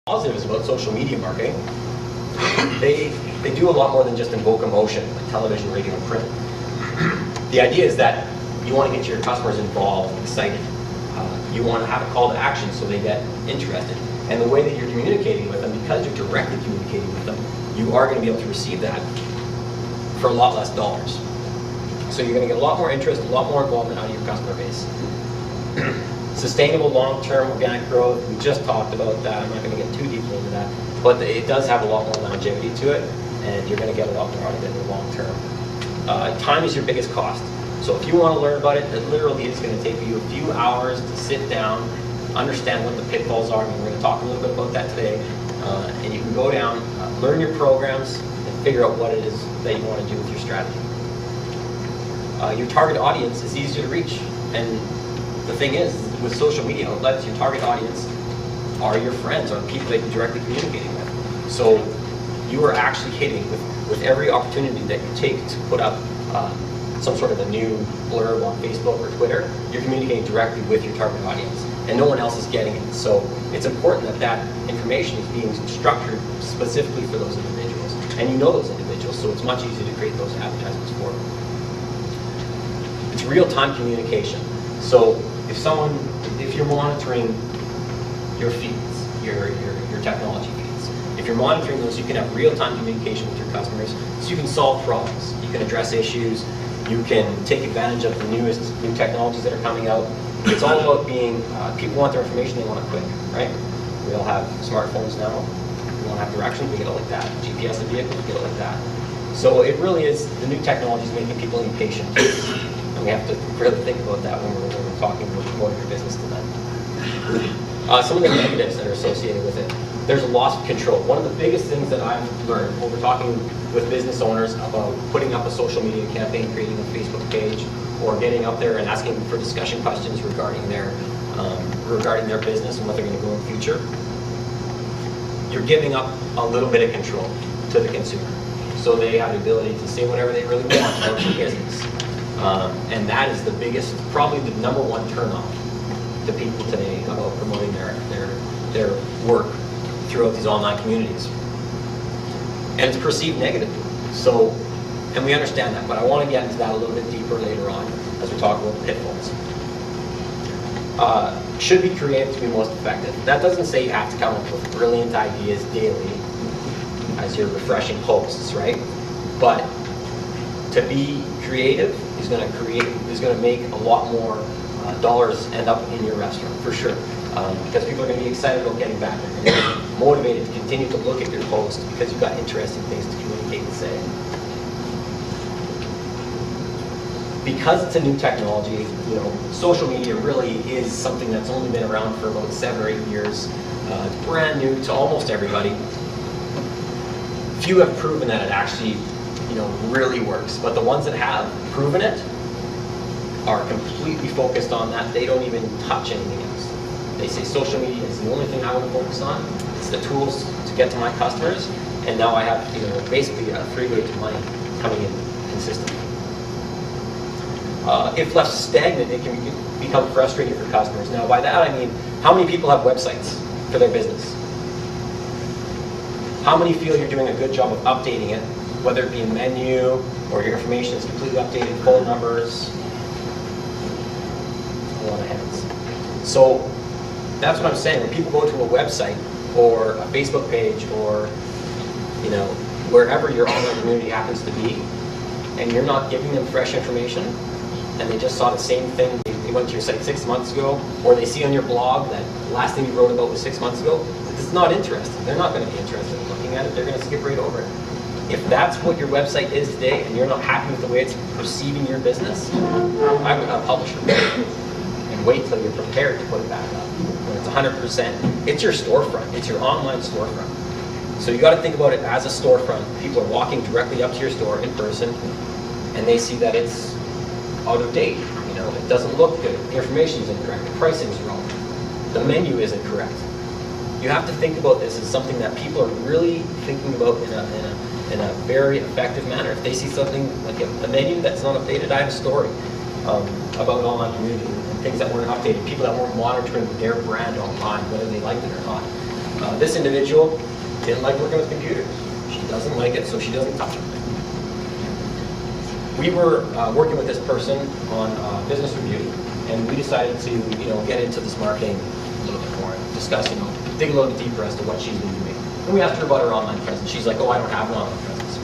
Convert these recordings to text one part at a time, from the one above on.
positives about social media marketing. They do a lot more than just invoke emotion, like television, radio, and print. The idea is that you want to get your customers involved, excited. You want to have a call to action so they get interested. And the way that you're communicating with them, because you're directly communicating with them, you are going to be able to receive that for a lot less dollars. So you're going to get a lot more interest, a lot more involvement out of your customer base. Sustainable long-term organic growth, we just talked about that. I'm not going to get too deeply into that. But it does have a lot more longevity to it, and you're going to get a lot more out of it in the long term. Time is your biggest cost. So if you want to learn about it, it literally is going to take you a few hours to sit down, understand what the pitfalls are. We're going to talk a little bit about that today. And you can go down, learn your programs, and figure out what it is that you want to do with your strategy. Your target audience is easier to reach. And the thing is, with social media outlets, your target audience are your friends, or people that you're directly communicating with. So you are actually hitting with every opportunity that you take to put up some sort of a new blurb on Facebook or Twitter, you're communicating directly with your target audience, and no one else is getting it. So it's important that that information is being structured specifically for those individuals, and you know those individuals, so it's much easier to create those advertisements for them. It's real-time communication. So if you're monitoring your feeds, your technology feeds, if you're monitoring those, you can have real-time communication with your customers, so you can solve problems, you can address issues, you can take advantage of the new technologies that are coming out. It's all about being, people want their information, they want it quick, right? We all have smartphones now. We want to have directions, we get it like that. GPS of vehicle, we get it like that. So it really is, the new technology is making people impatient. And we have to really think about that when we're talking about promoting your business to them. Some of the negatives that are associated with it. There's a loss of control. One of the biggest things that I've learned when we're talking with business owners about putting up a social media campaign, creating a Facebook page, or getting up there and asking for discussion questions regarding their business and what they're going to go in the future, you're giving up a little bit of control to the consumer. So they have the ability to say whatever they really want about your business. And that is the biggest, probably the number one turnoff to people today about promoting their work throughout these online communities. And it's perceived negatively. So, and we understand that, but I want to get into that a little bit deeper later on as we talk about pitfalls. Should be creative to be most effective. That doesn't say you have to come up with brilliant ideas daily as you're refreshing posts, right? But to be creative is going to make a lot more dollars end up in your restaurant, for sure. Because people are going to be excited about getting back there. They're going to be motivated to continue to look at your post because you've got interesting things to communicate and say. Because it's a new technology, social media really is something that's only been around for about 7 or 8 years. It's brand new to almost everybody. Few have proven that it actually, really works. But the ones that have proven it are completely focused on that. They don't even touch anything else. They say social media is the only thing I want to focus on. It's the tools to get to my customers, and now I have basically a freeway to money coming in consistently. If left stagnant, it can become frustrating for customers. Now by that I mean, how many people have websites for their business? How many feel you're doing a good job of updating it, whether it be a menu or your information is completely updated, phone numbers? A lot of hands. So that's what I'm saying. When people go to a website or a Facebook page or wherever your online community happens to be, and you're not giving them fresh information, and they just saw the same thing, they went to your site 6 months ago, or they see on your blog that the last thing you wrote about was 6 months ago, it's not interesting. They're not going to be interested in looking at it. They're going to skip right over it. If that's what your website is today, and you're not happy with the way it's perceiving your business, I would not publish it. And wait till you're prepared to put it back up. When it's 100%, it's your storefront. It's your online storefront. So you got to think about it as a storefront. People are walking directly up to your store in person, and they see that it's out of date. It doesn't look good. The information is incorrect. The pricing is wrong. The menu isn't correct. You have to think about this as something that people are really thinking about in a very effective manner. If they see something like a menu that's not updated, I have a story about online community and things that weren't updated, people that weren't monitoring their brand online, whether they liked it or not. This individual didn't like working with computers. She doesn't like it, so she doesn't touch them. We were working with this person on business review, and we decided to, get into this marketing a little bit more, discuss, dig a little bit deeper as to what she's been doing. And we asked her about her online presence. She's like, oh, I don't have an online presence.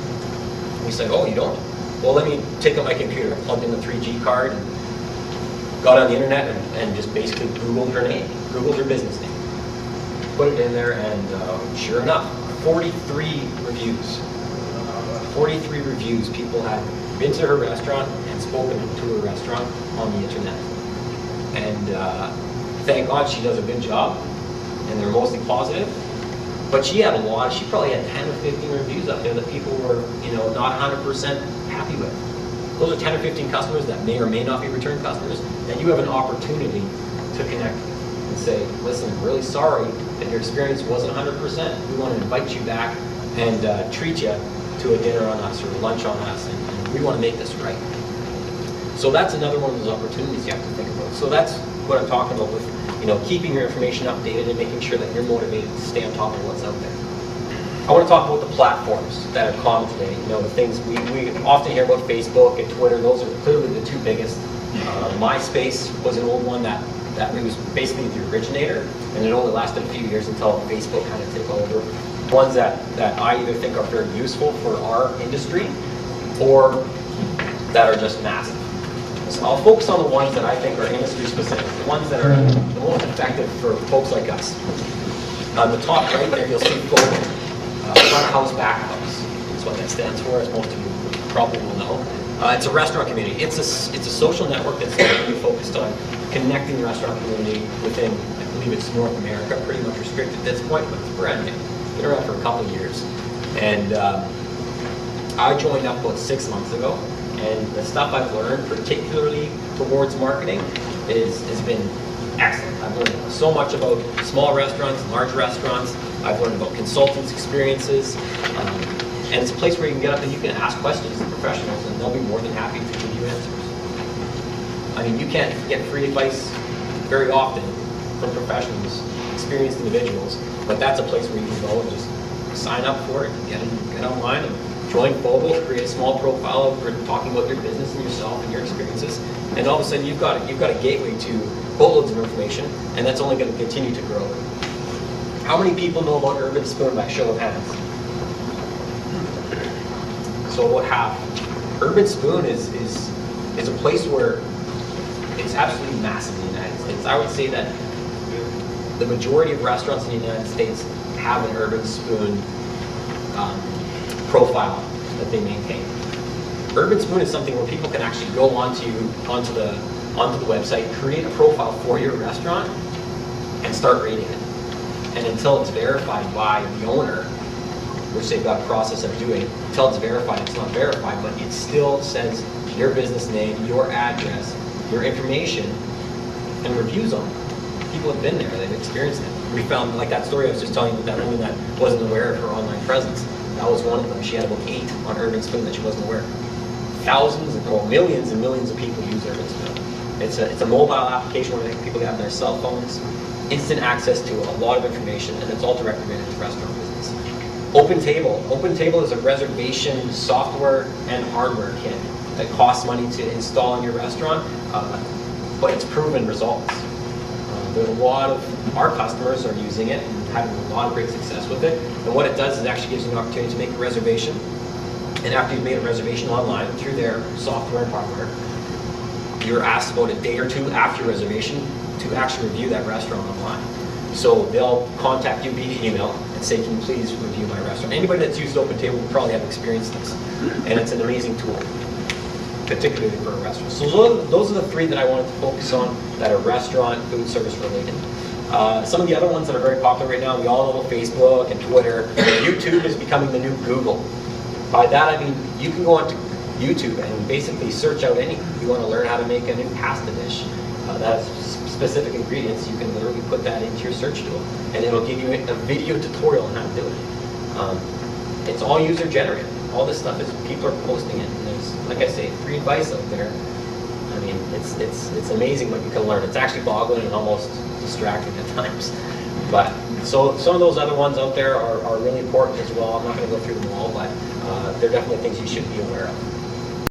We said, oh, you don't? Well, let me take out my computer. I plugged in the 3G card, and got on the internet, and just basically Googled her name, Googled her business name. Put it in there, and sure enough, 43 reviews. 43 reviews. People had been to her restaurant and spoken to her restaurant on the internet. And thank God she does a good job, and they're mostly positive. But she had she probably had 10 or 15 reviews out there that people were, not 100% happy with. Those are 10 or 15 customers that may or may not be return customers that you have an opportunity to connect with and say, listen, I'm really sorry that your experience wasn't 100%. We want to invite you back and treat you to a dinner on us or a lunch on us, and we want to make this right. So that's another one of those opportunities you have to think about. So that's what I'm talking about with, keeping your information updated and making sure that you're motivated to stay on top of what's out there. I want to talk about the platforms that are common today. The things we often hear about Facebook and Twitter. Those are clearly the two biggest. MySpace was an old one that was basically the originator, and it only lasted a few years until Facebook kind of took over. Ones that I either think are very useful for our industry or that are just massive. So I'll focus on the ones that I think are industry specific, the ones that are the most effective for folks like us. On the top right there, you'll see front of house, back of house. That's what that stands for, as most of you probably will know. It's a restaurant community. It's a social network that's really focused on connecting the restaurant community within, I believe it's North America, pretty much restricted at this point, but it's brand new. Been around for a couple of years. And I joined up about 6 months ago, and the stuff I've learned, particularly towards marketing, has been excellent. I've learned so much about small restaurants, large restaurants. I've learned about consultants' experiences. And it's a place where you can get up and you can ask questions to professionals, and they'll be more than happy to give you answers. I mean, you can't get free advice very often from professionals, experienced individuals, but that's a place where you can go and just sign up for it, get online and join Phobos, create a small profile for talking about your business and yourself and your experiences, and all of a sudden you've got a gateway to boatloads of information, and that's only going to continue to grow. How many people know about Urban Spoon by show of hands? So about half. Urban Spoon is a place where it's absolutely massive in the United States. I would say that the majority of restaurants in the United States have an Urban Spoon profile that they maintain. Urban Spoon is something where people can actually go onto the website, create a profile for your restaurant, and start rating it. And until it's verified by the owner, which they've got a process of doing, until it's verified, it's not verified, but it still says your business name, your address, your information, and reviews on it. People have been there, they've experienced it. We found, like that story I was just telling you, that woman that wasn't aware of her online presence. That was one of them. She had about 8 on Urban Spoon that she wasn't aware of. Thousands, millions and millions of people use Urban Spoon. It's a mobile application where people have their cell phones, instant access to a lot of information, and it's all directly related to restaurant business. OpenTable. OpenTable is a reservation software and hardware kit that costs money to install in your restaurant, but it's proven results. There's a lot of our customers are using it and having a lot of great success with it. And what it does is it actually gives you an opportunity to make a reservation. And after you've made a reservation online through their software and hardware, you're asked about a day or two after your reservation to actually review that restaurant online. So they'll contact you via email and say, can you please review my restaurant? Anybody that's used OpenTable will probably have experienced this. And it's an amazing tool, particularly for a restaurant. So those are the 3 that I wanted to focus on that are restaurant, food service related. Some of the other ones that are very popular right now, we all know about Facebook and Twitter. YouTube is becoming the new Google. By that I mean you can go onto YouTube and basically search out anything. If you want to learn how to make a new pasta dish that has specific ingredients, you can literally put that into your search tool and it'll give you a video tutorial on how to do it. It's all user generated. All this stuff is people are posting it, and there's, like I say, free advice out there. I mean, it's amazing what you can learn. It's actually boggling and almost distracting at times. But, so some of those other ones out there are really important as well. I'm not going to go through them all, but they're definitely things you should be aware of.